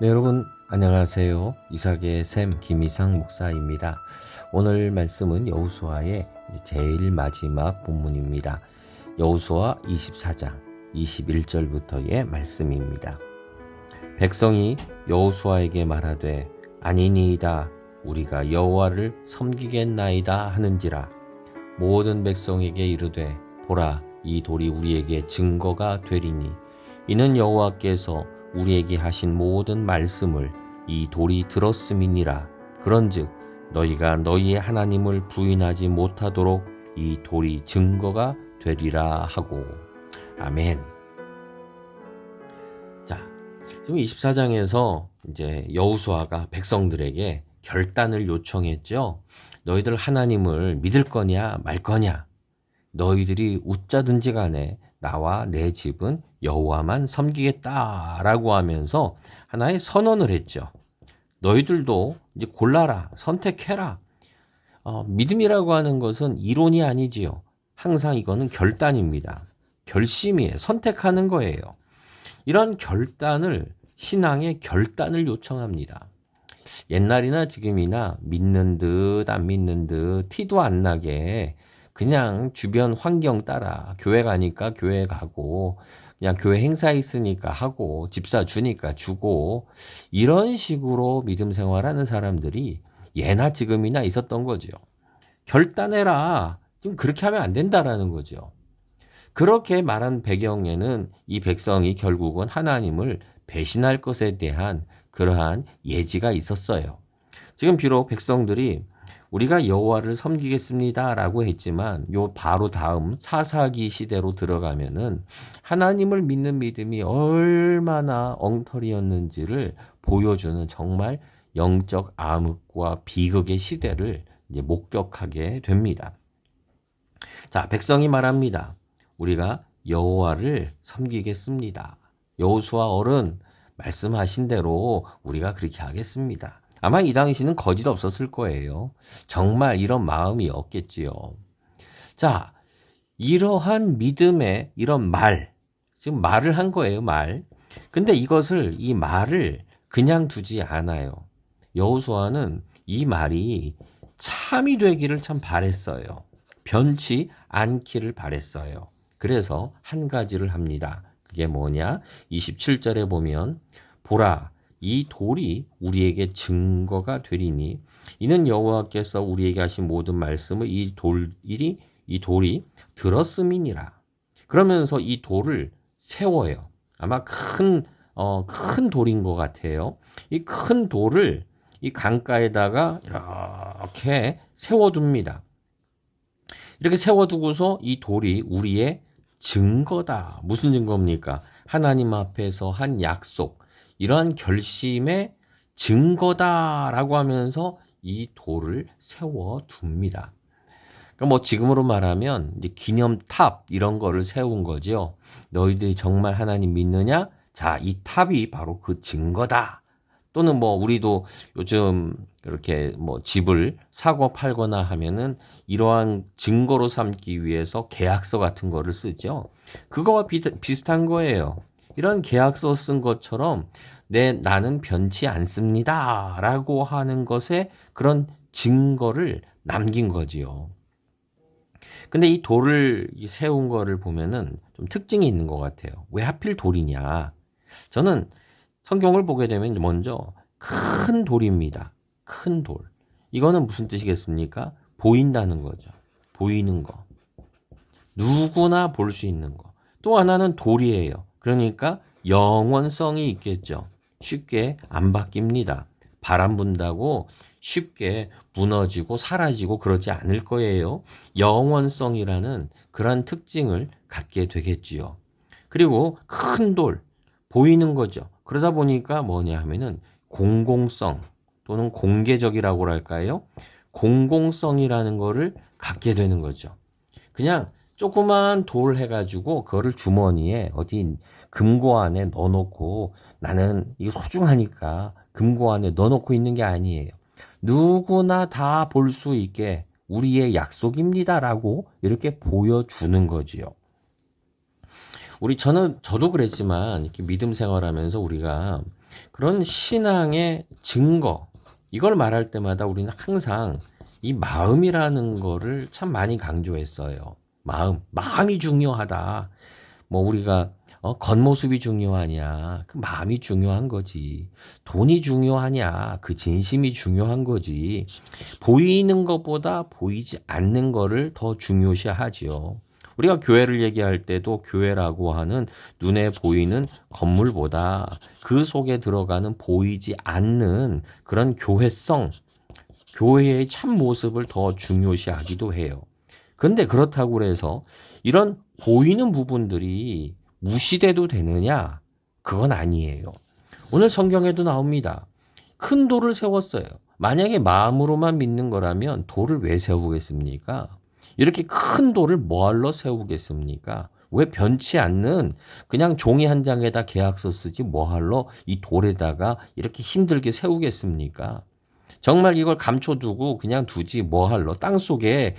네, 여러분 안녕하세요. 이삭의 샘 김이상 목사입니다. 오늘 말씀은 여호수아의 제일 마지막 본문입니다. 여호수아 24장 21절부터의 말씀입니다. 백성이 여호수아에게 말하되 아니니이다 우리가 여호와를 섬기겠나이다 하는지라 모든 백성에게 이르되 보라 이 돌이 우리에게 증거가 되리니 이는 여호와께서 우리에게 하신 모든 말씀을 이 돌이 들었음이니라. 그런즉 너희가 너희의 하나님을 부인하지 못하도록 이 돌이 증거가 되리라 하고. 아멘. 자, 지금 24장에서 이제 여호수아가 백성들에게 결단을 요청했죠. 너희들 하나님을 믿을 거냐 말 거냐. 너희들이 웃자든지 간에 나와 내 집은 여호와만 섬기겠다라고 하면서 하나의 선언을 했죠. 너희들도 이제 골라라, 선택해라. 믿음이라고 하는 것은 이론이 아니지요. 항상 이거는 결단입니다. 결심이에요. 선택하는 거예요. 이런 결단을 신앙의 결단을 요청합니다. 옛날이나 지금이나 믿는 듯 안 믿는 듯 티도 안 나게 그냥 주변 환경 따라 교회 가니까 교회 가고 그냥 교회 행사 있으니까 하고 집사 주니까 주고 이런 식으로 믿음 생활하는 사람들이 예나 지금이나 있었던 거죠. 결단해라. 지금 그렇게 하면 안 된다라는 거죠. 그렇게 말한 배경에는 이 백성이 결국은 하나님을 배신할 것에 대한 그러한 예지가 있었어요. 지금 비록 백성들이 우리가 여호와를 섬기겠습니다라고 했지만 요 바로 다음 사사기 시대로 들어가면은 하나님을 믿는 믿음이 얼마나 엉터리였는지를 보여주는 정말 영적 암흑과 비극의 시대를 이제 목격하게 됩니다. 자, 백성이 말합니다. 우리가 여호와를 섬기겠습니다. 여호수아 어른 말씀하신 대로 우리가 그렇게 하겠습니다. 아마 이 당시는 거짓 없었을 거예요. 정말 이런 마음이 없겠지요. 자, 이러한 믿음의 이런 지금 말을 한 거예요, 말. 근데 이 말을 그냥 두지 않아요. 여호수아는 이 말이 참이 되기를 참 바랬어요. 변치 않기를 바랬어요. 그래서 한 가지를 합니다. 그게 뭐냐? 27절에 보면 보라 이 돌이 우리에게 증거가 되리니 이는 여호와께서 우리에게 하신 모든 말씀을 이 돌이 들었음이니라. 그러면서 이 돌을 세워요. 아마 큰 돌인 것 같아요. 이 큰 돌을 이 강가에다가 이렇게 세워둡니다. 이렇게 세워두고서 이 돌이 우리의 증거다. 무슨 증거입니까? 하나님 앞에서 한 약속, 이러한 결심의 증거다라고 하면서 이 돌을 세워둡니다. 그러니까 뭐 지금으로 말하면 이제 기념탑 이런 거를 세운 거죠. 너희들이 정말 하나님 믿느냐? 자, 이 탑이 바로 그 증거다. 또는 뭐 우리도 요즘 이렇게 뭐 집을 사고 팔거나 하면은 이러한 증거로 삼기 위해서 계약서 같은 거를 쓰죠. 그거와 비슷한 거예요. 이런 계약서 쓴 것처럼 나는 변치 않습니다 라고 하는 것에 그런 증거를 남긴 거지요. 근데 이 돌을 세운 거를 보면은 좀 특징이 있는 것 같아요. 왜 하필 돌이냐? 저는 성경을 보게 되면 먼저 큰 돌입니다. 큰 돌. 이거는 무슨 뜻이겠습니까? 보인다는 거죠. 보이는 거. 누구나 볼 수 있는 거. 또 하나는 돌이에요. 그러니까 영원성이 있겠죠. 쉽게 안 바뀝니다. 바람 분다고 쉽게 무너지고 사라지고 그러지 않을 거예요. 영원성이라는 그런 특징을 갖게 되겠지요. 그리고 큰 돌, 보이는 거죠. 그러다 보니까 뭐냐 하면은 공공성 또는 공개적이라고 할까요? 공공성이라는 거를 갖게 되는 거죠. 그냥 조그만 돌 해가지고 그거를 주머니에 어디 금고 안에 넣어놓고 나는 이거 소중하니까 금고 안에 넣어놓고 있는 게 아니에요. 누구나 다 볼 수 있게 우리의 약속입니다라고 이렇게 보여주는 거지요. 저도 그랬지만 이렇게 믿음 생활하면서 우리가 그런 신앙의 증거, 이걸 말할 때마다 우리는 항상 이 마음이라는 거를 참 많이 강조했어요. 마음이 중요하다. 뭐 우리가 겉모습이 중요하냐? 그 마음이 중요한 거지. 돈이 중요하냐? 그 진심이 중요한 거지. 보이는 것보다 보이지 않는 거를 더 중요시하지요. 우리가 교회를 얘기할 때도 교회라고 하는 눈에 보이는 건물보다 그 속에 들어가는 보이지 않는 그런 교회성, 교회의 참 모습을 더 중요시하기도 해요. 그런데 그렇다고 해서 이런 보이는 부분들이 무시돼도 되느냐? 그건 아니에요. 오늘 성경에도 나옵니다. 큰 돌을 세웠어요. 만약에 마음으로만 믿는 거라면 돌을 왜 세우겠습니까? 이렇게 큰 돌을 뭐하러 세우겠습니까? 왜 변치 않는 그냥 종이 한 장에다 계약서 쓰지 뭐하러 이 돌에다가 이렇게 힘들게 세우겠습니까? 정말 이걸 감춰두고 그냥 두지 뭐하러 땅속에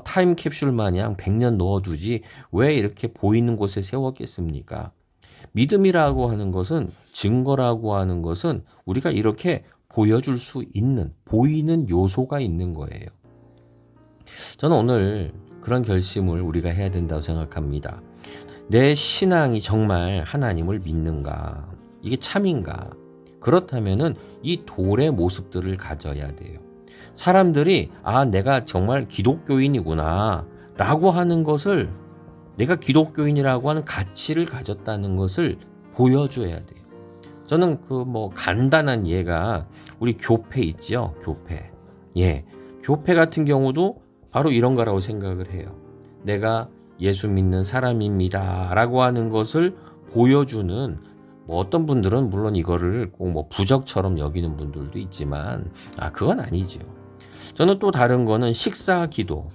타임캡슐 마냥 100년 넣어두지 왜 이렇게 보이는 곳에 세웠겠습니까? 믿음이라고 하는 것은, 증거라고 하는 것은 우리가 이렇게 보여줄 수 있는, 보이는 요소가 있는 거예요. 저는 오늘 그런 결심을 우리가 해야 된다고 생각합니다. 내 신앙이 정말 하나님을 믿는가? 이게 참인가? 그렇다면은 이 돌의 모습들을 가져야 돼요. 사람들이 내가 정말 기독교인이구나 라고 하는 것을, 내가 기독교인이라고 하는 가치를 가졌다는 것을 보여줘야 돼요. 저는 간단한 예가 우리 교회 있죠. 교회. 교회 같은 경우도 바로 이런 거라고 생각을 해요. 내가 예수 믿는 사람입니다 라고 하는 것을 보여주는, 어떤 분들은 물론 이거를 꼭 부적처럼 여기는 분들도 있지만 그건 아니죠. 저는 또 다른 거는 식사 기도,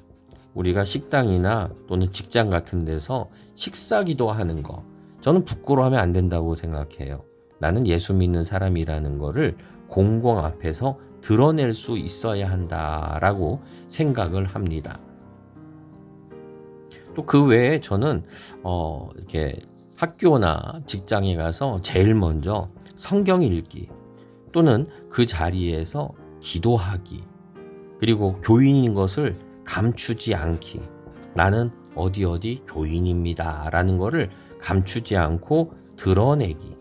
우리가 식당이나 또는 직장 같은 데서 식사 기도하는 거, 저는 부끄러워하면 안 된다고 생각해요. 나는 예수 믿는 사람이라는 거를 공공 앞에서 드러낼 수 있어야 한다라고 생각을 합니다. 또 그 외에 저는 이렇게 학교나 직장에 가서 제일 먼저 성경 읽기, 또는 그 자리에서 기도하기, 그리고 교인인 것을 감추지 않기, 나는 어디 교인입니다 라는 거를 감추지 않고 드러내기.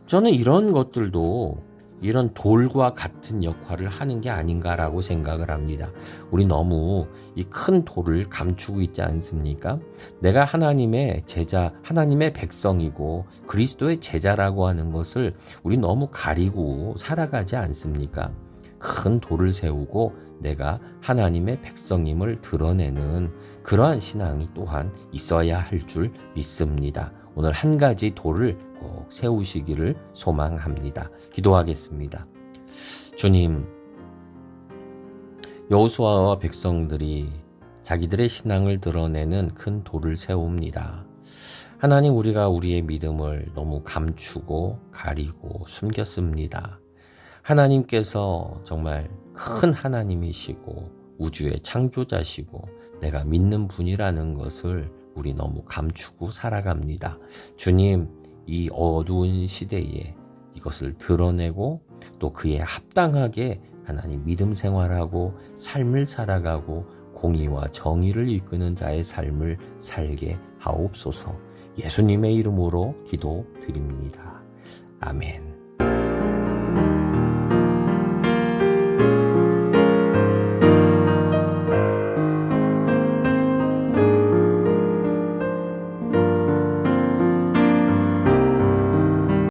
저는 이런 것들도 이런 돌과 같은 역할을 하는 게 아닌가라고 생각을 합니다. 우리 너무 이 큰 돌을 감추고 있지 않습니까? 내가 하나님의 제자, 하나님의 백성이고 그리스도의 제자라고 하는 것을 우리 너무 가리고 살아가지 않습니까? 큰 돌을 세우고 내가 하나님의 백성임을 드러내는 그러한 신앙이 또한 있어야 할 줄 믿습니다. 오늘 한 가지 돌을 꼭 세우시기를 소망합니다. 기도하겠습니다. 주님, 여호수아와 백성들이 자기들의 신앙을 드러내는 큰 돌을 세웁니다. 하나님, 우리가 우리의 믿음을 너무 감추고 가리고 숨겼습니다. 하나님께서 정말 큰 하나님이시고 우주의 창조자시고 내가 믿는 분이라는 것을 우리 너무 감추고 살아갑니다. 주님, 이 어두운 시대에 이것을 드러내고 또 그에 합당하게 하나님 믿음 생활하고 삶을 살아가고 공의와 정의를 이끄는 자의 삶을 살게 하옵소서. 예수님의 이름으로 기도드립니다. 아멘.